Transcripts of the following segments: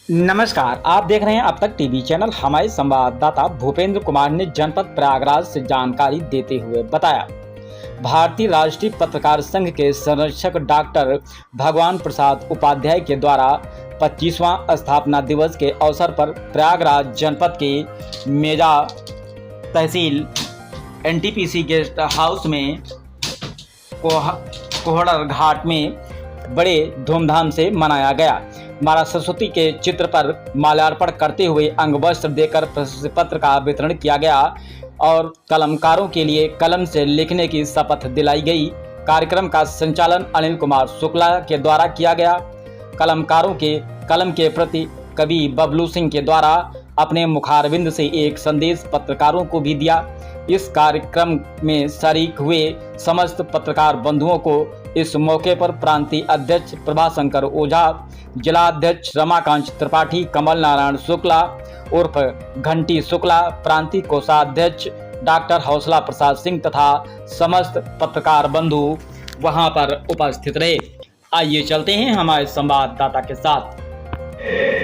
नमस्कार, आप देख रहे हैं अब तक टीवी चैनल। हमारे संवाददाता भूपेंद्र कुमार ने जनपद प्रयागराज से जानकारी देते हुए बताया, भारतीय राष्ट्रीय पत्रकार संघ के संरक्षक डॉक्टर भगवान प्रसाद उपाध्याय के द्वारा 25वां स्थापना दिवस के अवसर पर प्रयागराज जनपद के मेजा तहसील एनटीपीसी गेस्ट हाउस में कोहड़र घाट में बड़े धूमधाम से मनाया गया। माता सरस्वती के चित्र पर माल्यार्पण करते हुए अंग वस्त्र देकर प्रशस्ति पत्र का वितरण किया गया और कलमकारों के लिए कलम से लिखने की शपथ दिलाई गई। कार्यक्रम का संचालन अनिल कुमार शुक्ला के द्वारा किया गया। कलमकारों के कलम के प्रति कवि बबलू सिंह के द्वारा अपने मुखारविंद से एक संदेश पत्रकारों को भी दिया। इस कार्यक्रम में शरीक हुए समस्त पत्रकार बंधुओं को इस मौके पर प्रांतीय अध्यक्ष प्रभाशंकर ओझा, जिला अध्यक्ष रमाकांत त्रिपाठी, कमल नारायण शुक्ला उर्फ घंटी शुक्ला, प्रांतीय कोषाध्यक्ष डॉक्टर हौसला प्रसाद सिंह तथा समस्त पत्रकार बंधु वहां पर उपस्थित रहे। आइए चलते हैं हमारे संवाददाता के साथ।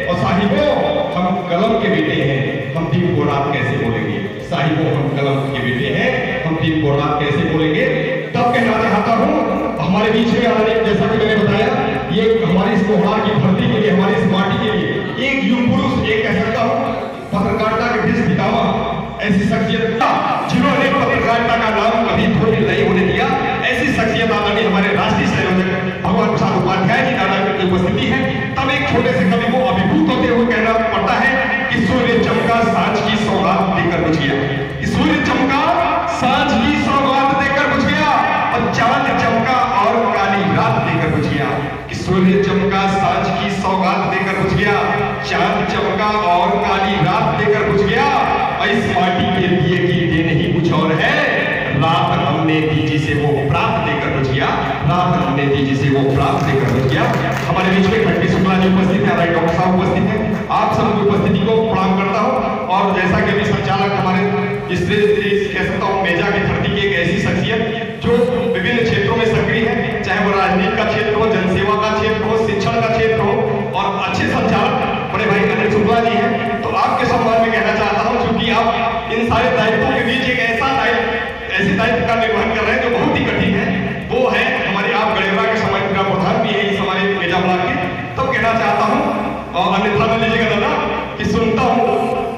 और साहिबों, हम कलम के बेटे हैं, हम दिन को रात कैसे बोलेंगे। साहिबों, हम कलम के बेटे हैं, हम दिन को रात कैसे बोलेंगे। तब कहना चाहता हूँ हमारे बीच में आने, जैसा कि मैंने बताया, ये हमारी इस कोहड़ा की धरती के लिए, हमारी इस माटी के लिए एक युग पुरुष, एक कह सकता हूँ पत्रकारिता के बीच पितामह, ऐसी शख्सियत जिन्होंने पत्रकारिता का नाम कभी थोड़ी नहीं होने दिया। ऐसी शख्सियत आदरणीय हमारे राष्ट्रीय संयोजक भगवान प्रसाद उपाध्याय जी द्वारा की उपस्थिति है। तब एक छोटे से कवि को अभिभूत होते हुए कहना पड़ता है कि सूर्य चमका सांझ की सौगात देकर बुझ गया, कि सूर्य चमका सांझ की सौगात देकर बुझ गया और चांद चमका और काली रात देकर बुझ गया। कि सूर्य चमका सांझ की सौगात देकर बुझ गया, चांद चमका और काली रात देकर बुझ गया। इस माटी के दिए की देन ही कुछ और है। रात हमने दी जिसे वो प्राप्त देकर बुझ गया, रात हमने दी जिसे वो प्राप्त देकर बुझ गया। हमारे बीच में घंटी शुक्ला जी उपस्थित है, डॉक्टर साहब उपस्थित है। आप सबकी उपस्थिति को प्रणाम करता हूँ। और जैसा कि अभी संचालक हमारे कह सकता हूँ मेजा की धरती की एक ऐसी शख्सियत जो विभिन्न क्षेत्रों में सक्रिय है, चाहे वो राजनीति का क्षेत्र हो, जनसेवा का क्षेत्र हो, शिक्षण का क्षेत्र हो, और अच्छे संचालक बड़े भाई अनिल शुक्ला जी हैं। तो आपके सम्मान में कहना चाहता हूँ, क्योंकि आप इन सारे दायित्वों के बीच एक ऐसे दायित्व का निर्वहन कर रहे हैं जो बहुत ही कठिन है। वो है हमारे आप गणेरा के समाज का प्रधान भी है इस हमारे मेजा ब्लॉक के। तब कहना चाहता हूँ और अन्यथा न लीजिएगा दादा कि सुनता हूँ,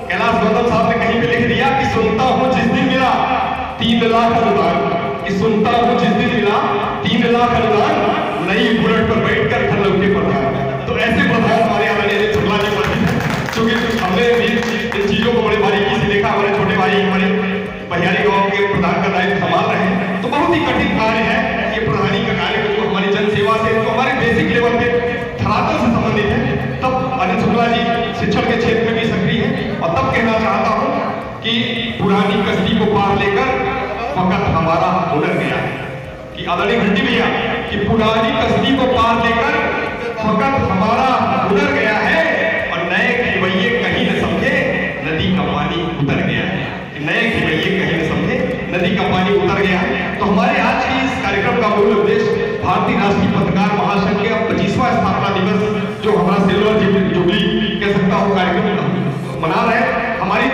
कैलाश गौतम साहब ने कहीं पे लिख दिया कि सुनता हूँ जिस दिन मिला 3 लाख अनुदान, कि सुनता हूँ जिस दिन मिला 3 लाख अनुदान, नई बुलेट पर बैठकर घर लौटे प्रधान। तो ऐसे प्रधान हमारे आदरणीय शुक्ला जी पर है, क्योंकि हमने भी इन चीजों को बड़े बारीकी से देखा। हमारे छोटे भाई हमारे बहियारी गांव के प्रधान का दायित्व संभाल रहे हैं। तो बहुत ही कठिन कार्य है ये प्रधानी का कार्य, जो हमारी जनसेवा से, जो हमारे बेसिक लेवल के धरातल से संबंधित है। तब अनिल शुक्ला जी शिक्षण के क्षेत्र में भी सक्रिय है। और तब कहना चाहता हूँ कि पुरानी कश्ती को पार लेकर वक्त हमारा उतर गया है, कि आदरणीय घंटी भैया कि पुरानी कश्ती को पार लेकर वक्त हमारा उतर गया है और नए खिवैये कहीं न समझे नदी का पानी उतर गया है। नए खिवैये कहीं न समझे नदी का पानी उतर गया है। तो हमारे आज की इस कार्यक्रम का मूल उद्देश्य भारतीय राष्ट्रीय पत्रकार महासंघ के 25वां स्थापना दिवस, जो हमारा सिल्वर जुबली कह सकता हूँ कार्यक्रम मना रहे हैं। हमारी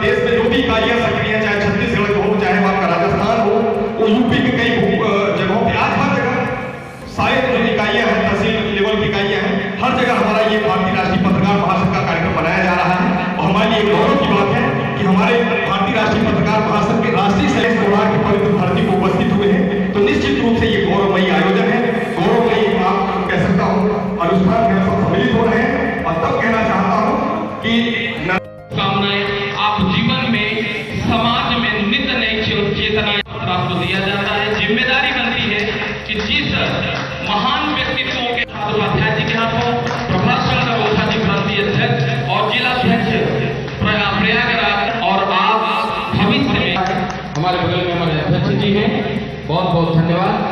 देश में जो भी इकाइयां सक्रिय है, चाहे छत्तीसगढ़ हो, चाहे आपका राजस्थान हो, वो यूपी के कई जगहों पे, आज हर जगह सारे जो इकाइयां हैं, तहसील लेवल की इकाइयां हैं, हर जगह हमारा ये भारतीय राष्ट्रीय पत्रकार महासंघ का कार्यक्रम मनाया जा रहा है। और हमारे लिए गौरव की बात है कि हमारे भारतीय राष्ट्रीय पत्रकार महासंघ के राष्ट्रीय सदस्य कोहड़ा की पवित्र धरती को उपस्थित हुए हैं। तो निश्चित रूप से ये गौरवमयी आयोजन है, गौरवमयी आप कह सकता हूँ अनुष्ठान में सब सम्मिलित हो रहे हैं। और तब कहना चाहता हूँ कि आप जीवन में, समाज में नित्य नई चेतना आपको दिया जाता है। जिम्मेदारी बनती है कि जिस महान व्यक्तित्वों के हाथ, उपाध्याय जी के हाथों, प्रभाशंकर ओझा जी प्रांतीय अध्यक्ष और जिला अध्यक्ष प्रयागराज, और आप भविष्य में हमारे बगल में हमारे अध्यक्ष जी हैं, बहुत बहुत धन्यवाद।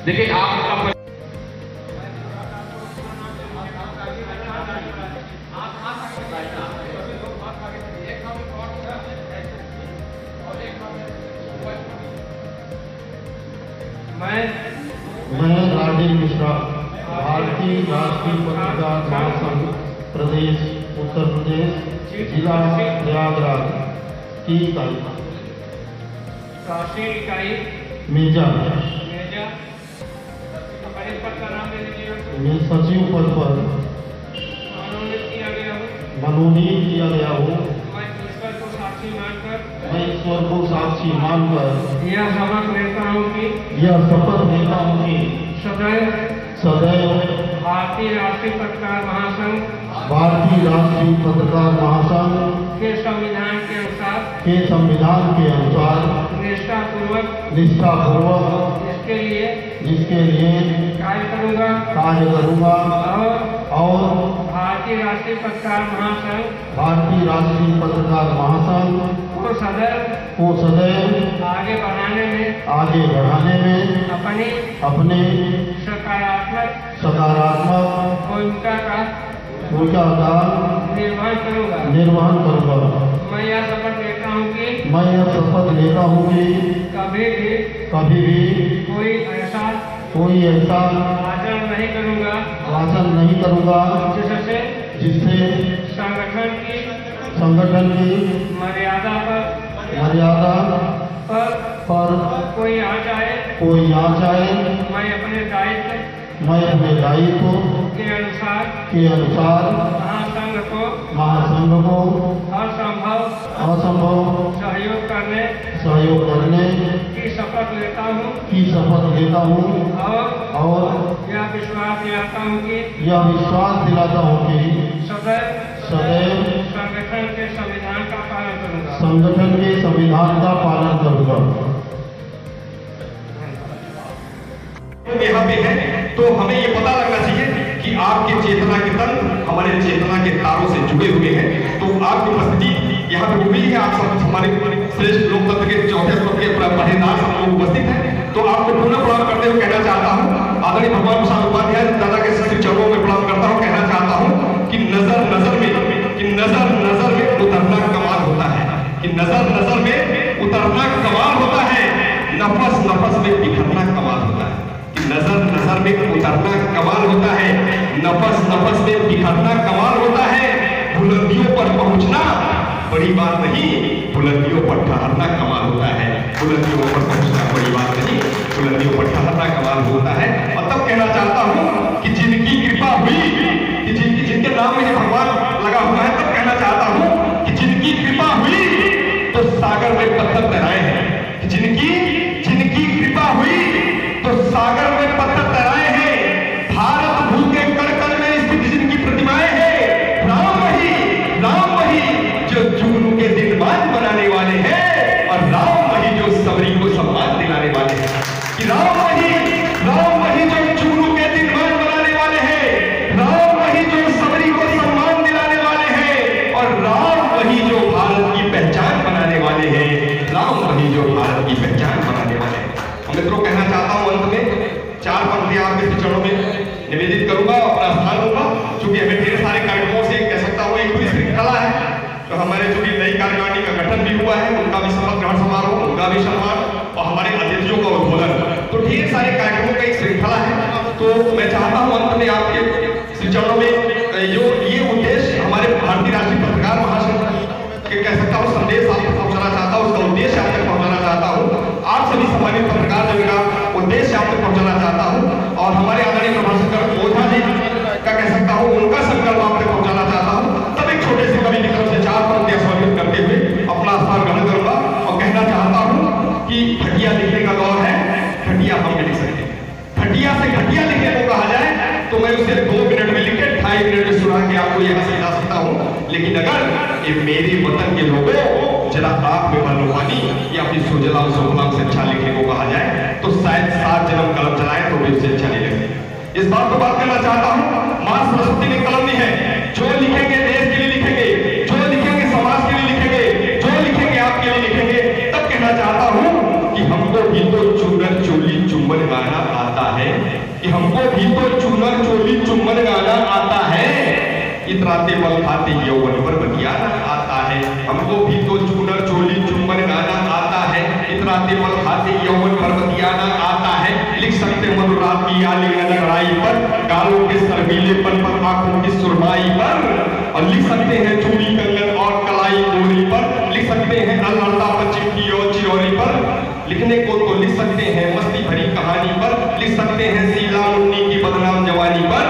देखिए आप मैं राजेश मिश्रा, भारतीय राष्ट्रीय पत्रकार महासंघ प्रदेश उत्तर प्रदेश, जिला प्रयागराज की इकाई राष्ट्रीय इकाई मेजा मेजा अपने पद का नाम ले लीजिएगा। में सचिव पद पर मनोनीत किया गया हो। मनोनीत किया गया हो। मैं ईश्वर को साक्षी मानकर मैं ईश्वर को साक्षी मानकर यह शपथ लेता हूँ कि सदैव सदैव भारतीय राष्ट्रीय पत्रकार महासंघ भारतीय राष्ट्रीय पत्रकार महासंघ के संविधान के अनुसार निष्ठापूर्वक इसके लिए कार्य करूँगा और भारतीय राष्ट्रीय पत्रकार महासंघ को सदैव आगे बढ़ाने में अपने सकारात्मक भूमिका का निर्वहन करूँगा। मैं यह शपथ लेता हूँ कि कभी भी कोई ऐसा आचरण नहीं करूँगा जिससे संगठन की मर्यादा पर कोई आ जाए। मैं अपने दायित्व के अनुसार महासंघ को असंभव सहयोग करने की शपथ लेता हूँ और यह विश्वास दिलाता हूँ कि सदैव संगठन के संविधान का पालन करूँगा। यहाँ पे है तो हमें ये पता लगना चाहिए कि आपके चेतना के तंत्र हमारे चेतना के तारों से जुड़े हुए हैं। तो आपकी उपस्थिति यहाँ पे हुई है। आप सब हमारे श्रेष्ठ लोकतंत्र के चौथे स्तंभ के पहरेदार सब लोग उपस्थित हैं। तो आपको पुनः प्रणाम करते हुए कहना चाहता हूँ, आदरणीय भगवान प्रसाद उपाध्याय दादा के श्री चरणों में प्रणाम करता हूँ। कहना चाहता हूँ कि नजर नजर में उतरना कमाल होता है, नफस में बिखरना कमाल होता है। नजर में उतरना कमाल होता है, नफस में बिखरना कमाल होता है। बुलंदियों पर पहुंचना बड़ी बात नहीं, बुलंदियों पर ठहरना कमाल होता है। बुलंदियों पर पहुंचना बड़ी बात नहीं, बुलंदियों पर ठहरना कमाल होता है। और तब कहना चाहता हूं कि जिनकी कृपा हुई, कि जिनके नाम में भगवान लगा हुआ है, तब कहना चाहता हूं कि जिनकी कृपा हुई तो सागर में पत्थर तैराए हैं। जिनकी कृपा हुई तो सागर में पत्थर तैराए हैं। भारत भू के कण कण में स्थित जिनकी प्रतिमाएं हैं। राम वही जो जुगनू के दिन मान बनाने वाले हैं, और राम वही जो सबरी को सम्मान दिलाने वाले हैं। कि राम वही जो जुगनू के दिन मान बनाने वाले हैं, राम वही जो सबरी को सम्मान दिलाने वाले हैं, और राम वही जो भारत की पहचान बनाने वाले हैं। राम वही जो भारत की पहचान बनाने वाले हैं। मित्रों, कहना चाहता हूं अंत में 4 पंक्तियां आपके चरणों में निवेदित करूंगा, अपना स्थान लूंगा। चूंकि हमें ढेर सारे कार्यक्रमों से कह सकता हूं एक पूरी श्रृंखला है। तो हमारे जो नई कार्यकारिणी का गठन भी हुआ है, उनका भी शपथ ग्रहण समारोह, उनका भी सम्मान, और हमारे अतिथियों का उद्बोधन, तो ढेर सारे कार्यक्रमों का एक श्रृंखला है। तो मैं चाहता हूं अंत में आपके श्री चरणों में जो ये उद्देश्य हमारे भारतीय राष्ट्रीय पत्रकार महासंघ के कह सकता हूँ संदेश आप तक पहुंचाना चाहता हूँ, उसका उद्देश्य आप तक पहुंचाना चाहता हूँ। आप सभी सम्मानित पत्रकार जन का उद्देश्य आप तक पहुंचाना चाहता हूँ, और हमारे आदरणीय प्रभाषकर ओझा जी का कह सकता हूँ उनका संकल्प आप तक पहुंचाना चाहता हूँ। तब एक छोटे से कवि की तरफ से 4 पंक्तियां समर्पित करते हुए अपना स्थान ग्रहण करूंगा, और कहना चाहता हूँ कि घटिया लिखने का दौर है, घटिया हम नहीं लिख सकते। घटिया से घटिया लिखने को कहा जाए तो मैं उसे 2 मिनट में लिखे 2.5 मिनट में सुना के आपको यहाँ से ला सकता हूँ। लेकिन अगर ये मेरे वतन के लोगों जरा आंख में बनो पानी या अपनी सुजलाम सुफलाम से अच्छा लिखने को कहा जाए तो शायद 7 जन्म कलम चलाए तो भी उससे अच्छा नहीं लगेगा। इस बात को बात करना चाहता हूँ, मां सरस्वती ने कलम दी है। जो लिखेंगे देश के लिए लिखेंगे, जो लिखेंगे समाज के लिए लिखेंगे, जो लिखेंगे आपके लिए लिखेंगे। तब कहना चाहता हूँ कि हमको भी तो चूनर चोली चुम्बन गाना आता है, कि हमको भी तो चूनर चोली चुम्बन गाना आता है। इतराते पल खाते यौवन पर बतियाना आता है। हमको भी तो चूनर चोली चुम्बन गाना आता है। इतराते पल खाते यौवन पर बतियाना आता है। लिख सकते हैं मधुरात की आली लड़ाई पर, गालों के शर्मीलेपन पर, आंखों की सुरमाई पर, और लिख सकते हैं चूड़ी कंगन और कलाई गोरी पर, लिख सकते हैं अलर्ता पर चिट्ठी और चिरौरी पर, लिखने को तो लिख सकते हैं मस्ती भरी कहानी पर, लिख सकते हैं शीला मुन्नी की बदनाम जवानी पर।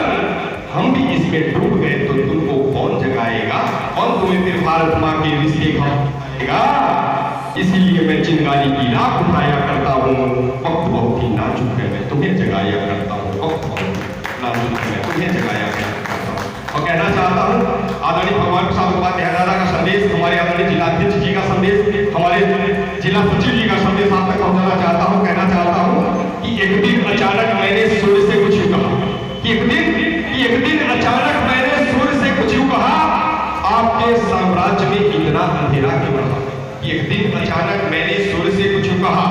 हम भी इसमें डूब गए तो तुमको कौन जगाएगा, कौन तुम्हें फिर भारत माँ के रिश्ते खाएगा। इसीलिए मैं चिंगारी की राख उठाया करता हूँ, वक्त बहुत ही नाजुक है, मैं तुम्हें जगाया करता हूँ, वक्त बहुत नाजुक है, मैं तुम्हें जगाया करता हूँ। और कहना चाहता हूँ आदरणीय भगवान प्रसाद उपाध्याय दादा का संदेश, हमारे आदरणीय जिलाध्यक्ष जी का संदेश, हमारे जिला सचिव जी का संदेश आप तक पहुंचाना चाहता हूँ। कहना चाहता हूँ कि एक दिन अचानक मैंने सूर्य से कुछ यूं कहा, कि एक दिन अचानक मैंने सूर्य से कुछ यूं कहा, आपके साम्राज्य में इतना अंधेरा क्यों रहा। एक दिन अचानक मैंने सूर्य से कुछ यूं कहा,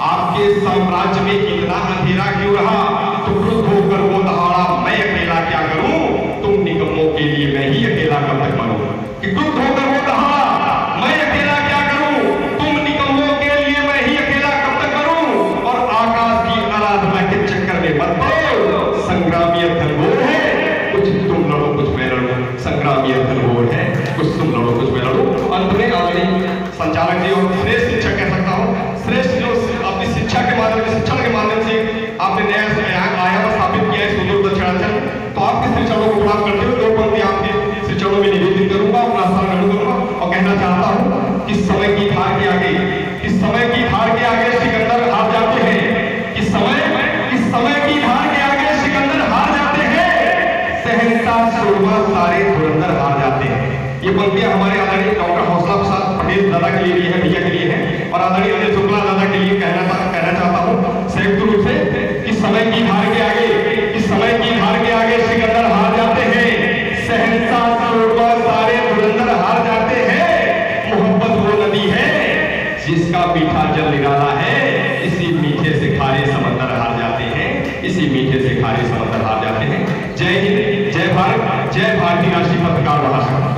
आपके साम्राज्य में इतना अंधेरा क्यों रहा। तो क्रुद्ध होकर वो दहाड़ा, मैं अकेला क्या करूं, तुम निकम्मों के लिए मैं ही अकेला कब तक मरूं। कि क्रुद्ध होकर वो दहाड़ा, मैं अकेला क्या करूं, तुम निकम्मों के लिए मैं ही अकेला कब तक करूं। और आकाश की आराधना के चक्कर में मत पड़ो, संग्रामी घनघोर है, कुछ तुम लड़ो कुछ मैं लड़ूं। संग्रामी घनघोर है, कुछ तुम लड़ो कुछ मैं लड़ूं। अंत में आदरणीय संचालक जी और श्रेष्ठ शिक्षक कह सकता हूँ, श्रेष्ठ जो अपनी शिक्षा के माध्यम से, शिक्षण के माध्यम से आपने नया आयाम स्थापित किया है सुदूर दक्षिणांचल, तो आपके श्री चरणों को प्रणाम करते हुए 2 पंक्ति आपके श्री चरणों में निवेदित करूंगा, अपना स्थान ग्रहण करूंगा और कहना चाहता हूँ कि समय की धार के आगे, इस समय की धार के आगे सिकंदर हार जाते हैं। इस समय की धार के आगे सिकंदर हार जाते हैं, सहनशाह सूरमा सारे धुरंधर हार जाते हैं। ये पंक्तियां हमारे आदरणीय डॉक्टर हौसला प्रसाद पटेल दादा के लिए भी है, भैया के लिए है, और आदरणीय अजय शुक्ला दादा के लिए कहना चाहता हूँ संयुक्त रूप से कि समय की धार के आगे, इस समय की धार के आगे सिकंदर हार जाते हैं, सहनशाह सूरमा सारे धुरंधर हार जाते हैं। मोहब्बत वो नदी है जिसका मीठा जल निराला है, इसी मीठे से खारे समंदर हार जाते हैं, इसी मीठे से खारे समंदर हार जाते हैं। जय हिंद, जय भारत, जय भारतीय राष्ट्रीय पत्रकार महासभा।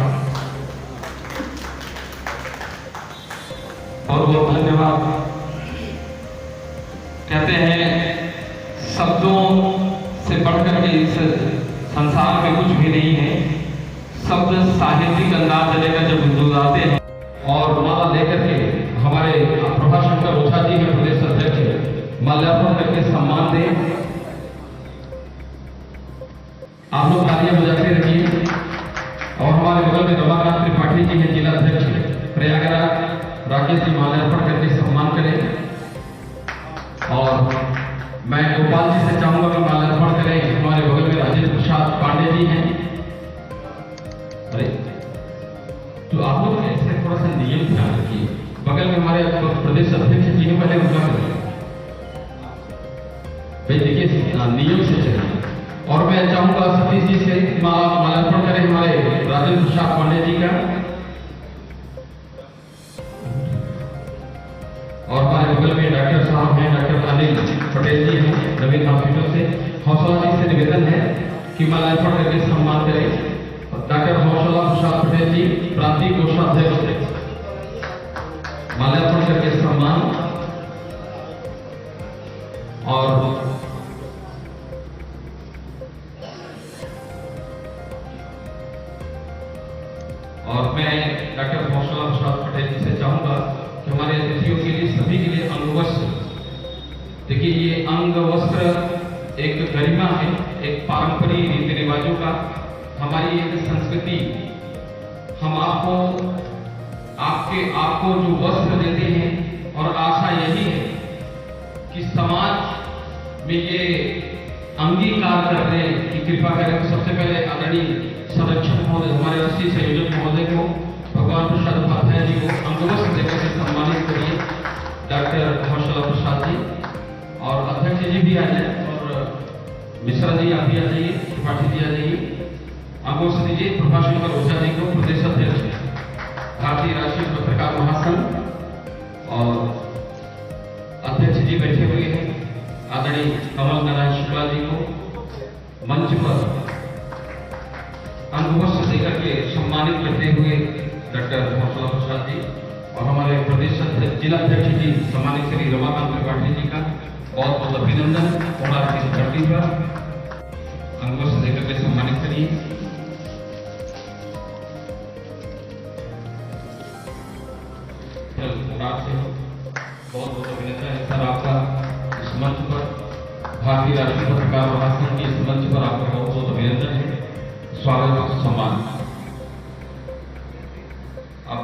बहुत बहुत धन्यवाद। कहते हैं शब्दों से बढ़कर के इस संसार में कुछ भी नहीं है। शब्द साहित्यिक अंदाज लेकर जब गुजराते हैं और माला लेकर के हमारे प्रभाशंकर ओझा जी के प्रदेश अध्यक्ष माल्यार्पण करके सम्मान दें। आप लोग तालियां बजाते रहिए। और हमारे बगल में रमाकांत त्रिपाठी जी हैं जिला अध्यक्ष प्रयागराज, राकेश जी माल्यार्पण करके सम्मान करें। और मैं गोपाल जी से चाहूंगा कि माल्यार्पण करें। हमारे बगल में राजेंद्र प्रसाद पांडे जी हैं। अरे तो आप लोग ऐसे थोड़ा सा नियम ध्यान रखिए। बगल में हमारे प्रदेश अध्यक्ष जी ने पहले उनका करें भाई, देखिए नियम से चलिए। और मैं चाहूंगा सतीश जी से माल्यार्पण करें हमारे राजेंद्र प्रसाद पांडे जी का। और हमारे बगल में डॉक्टर साहब हैं, डॉक्टर अनिल पटेल जी हैं नवीन हॉस्पिटल से। हौसला जी से निवेदन है कि माल्यार्पण करके सम्मान करें। डॉक्टर हौसला प्रसाद पटेल जी प्रांतीय कोषाध्यक्ष, माल्यार्पण करके सम्मान। और मैं डॉक्टर हौसला प्रसाद पटेल जी से चाहूंगा कि हमारे अतिथियों के लिए, सभी के लिए अंग वस्त्र। देखिए ये अंग वस्त्र एक गरिमा है, एक पारंपरिक रीति रिवाजों का, हमारी एक संस्कृति। हम आपको जो वस्त्र देते हैं और आशा यही है कि समाज में ये अंगीकार करने की कृपा करें। तो सबसे पहले आदरणीय संरक्षक महोदय, हमारे राष्ट्रीय संयोजक महोदय को, भगवान प्रसाद उपाध्याय जी को अंगवस्त्र देकर के सम्मानित करिए। डॉक्टर हौसला प्रसाद जी और अध्यक्ष जी भी आ जाए, और मिश्रा जी आप भी आ जाइए, त्रिपाठी जी आ जाइए। अंगवस्त्र दीजिए प्रभाशंकर ओझा जी को, प्रदेश अध्यक्ष भारतीय राष्ट्रीय पत्रकार महासंघ, और अध्यक्ष जी बैठे हुए हैं आदरणीय कमल नारायण शुक्ला जी को मंच पर अंगवस्त्र देकर के सम्मानित करते हुए डॉक्टर हौसला प्रसाद जी, और हमारे प्रदेश जिला अध्यक्ष जी सम्मानित श्री रमाकांत त्रिपाठी जी का, बहुत बहुत अभिनंदन। थोड़ा इस धरती पर अंगवस्त्र देकर के सम्मानित करिए। बहुत बहुत अभिनंदन है सर आपका इस मंच पर, भारतीय राष्ट्रीय पत्रकार महासंघ के इस मंच पर आपका बहुत बहुत अभिनंदन है, स्वागत और सम्मान। अब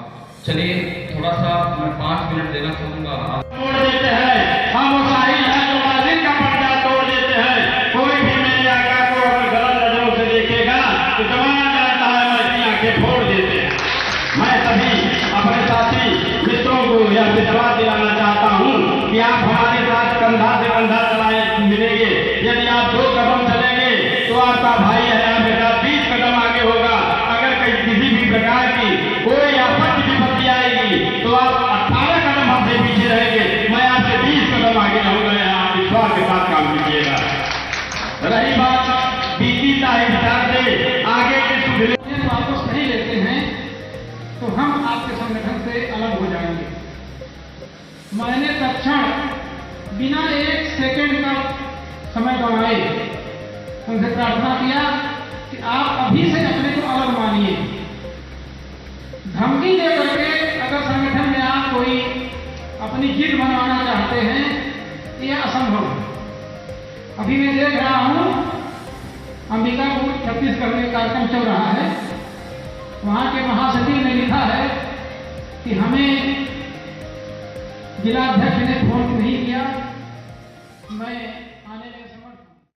चलिए थोड़ा सा मैं 5 मिनट देना चाहूंगा। तोड़ देते हैं हम वो साहिल है जो माजिद का पर्दा तोड़ देते हैं। कोई भी मेरे आका को अगर गलत नजरों से देखेगा तो जमाना चाहता है मैं इसकी आंखें फोड़ देते हैं। मैं सभी अपने साथी मित्रों को यह विश्वास दिलाना चाहता हूँ कि आप हमारे साथ कंधा से कंधा चलाए मिलेंगे। यदि आप 2 कदम चलेंगे तो आपका भाई है आपके साथ 20 कदम आगे होगा। अगर कहीं किसी भी प्रकार की कोई आपत्ति विपत्ति आएगी तो आप 18 कदम हमसे पीछे रहेंगे, मैं आपसे 20 कदम आगे रहूंगा। आप विश्वास के साथ काम कीजिएगा। रही बात बीती साहित्यार से आगे के सुधरे वापस नहीं लेते हैं तो हम आपके संगठन से अलग हो जाएंगे। मैंने तत्क्षण बिना 1 सेकंड का समय गंवाए उनसे प्रार्थना किया कि आप अभी से अपने को अलग मानिए। धमकी दे करके अगर संगठन में आप कोई अपनी जिद बनवाना चाहते हैं यह असंभव है। अभी मैं देख रहा हूं अंबिकापुर छत्तीसगढ़ में कार्यक्रम चल रहा है, वहां के महासचिव ने लिखा है कि हमें जिलाध्यक्ष ने फोन नहीं किया। मैं